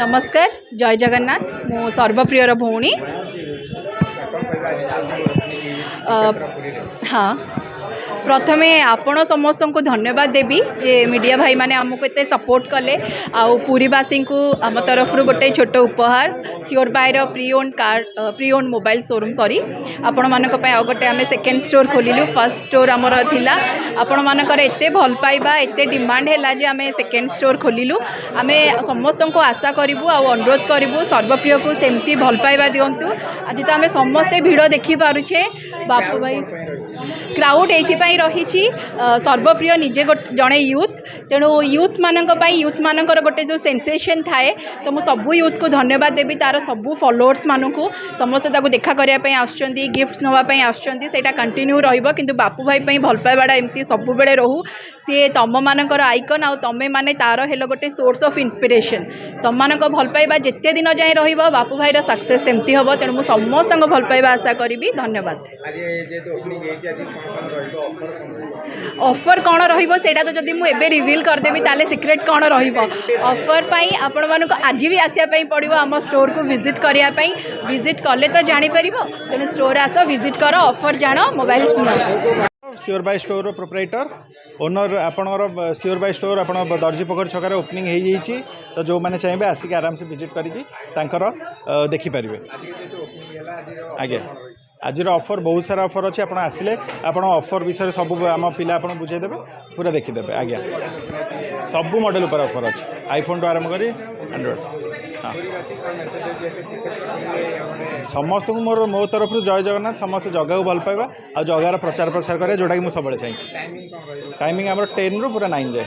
नमस्कार जय जगन्नाथ मो सर्वप्रियर भौणी हाँ प्रथमे आपण समस्त को धन्यवाद देवी जे मीडिया भाई माने आमको एते सपोर्ट कले आउ पुरीवासी को आम तरफ गोटे छोट उपहार sure buyer pre own mobile showroom sorry आपण मानक पय आ गोटे आमे सेकेंड स्टोर खोलिलु फर्स्ट स्टोर आमर थिला आपण मानकर एते भल पाइबा एते डिमांड हैला जे आमे सेकेंड स्टोर खोलिलु आमे समस्त को आशा करिवु आ अनुरोध करिवु सर्वप्रिय को सेमती भल पाइबा दियंतु आज तो आमे समस्ते भिड़ देखि पारुछे बापू भाई क्राउड एथि रही सर्वप्रिय निजे जड़े यूथ तेणु यूथ मानकर गोटे जो सेंसेशन थाए तो मुझे सबू यूथ को धन्यवाद देवी तार सबू फॉलोअर्स मानू समस्त देखा करने आसुँच गिफ्ट नापी आसटा कंटिन्यू रु बापू भाई भल पाइबाटा एमती सब बेले रहू सी तुम मानकर आइकन आ तमें माने तार हेलो गोटे सोर्स ऑफ इंस्पिरेशन तुम मानक भल पाइबा जिते दिन जाए बापू भाईर सक्सेस सेमती हम तेणु मुझे समस्त भल पाइबा आशा करी धन्यवाद ऑफर कौन रहीटा तो जदि मुझे रिवील करदेवी ताले सिक्रेट कौन रफर पाई आपण मानक आज भी आसापी पड़ो आम स्टोर को विजिट करने विजिट कले तो जापर तेणु स्टोर आस विजिट कर ऑफर जान mobile sure buy store proprietor owner आपणर श्योर बाय स्टोर आप दर्जी पोखर छकार ओपनिंग हो जाइए तो जो मैंने चाहिए आसिक आराम से विजिट कर देखिपारे आज्ञा आज ऑफर बहुत सारा ऑफर अच्छे आप आसिले आप ऑफर विषय सब आम पिला आप बुझेदे पूरा देखीदे आज्ञा सब मॉडल पर ऑफर अच्छे आईफोन टू आरंभ कर एंड्रॉइड हाँ समस्त को मोर मो तरफ जय जगन्नाथ समस्त जगह को भल पाइबा आ जगार प्रचार प्रसार करे जोटा कि मुझे सब चाहिए टाइमिंग आम 10 रु पूरा 9 जाए।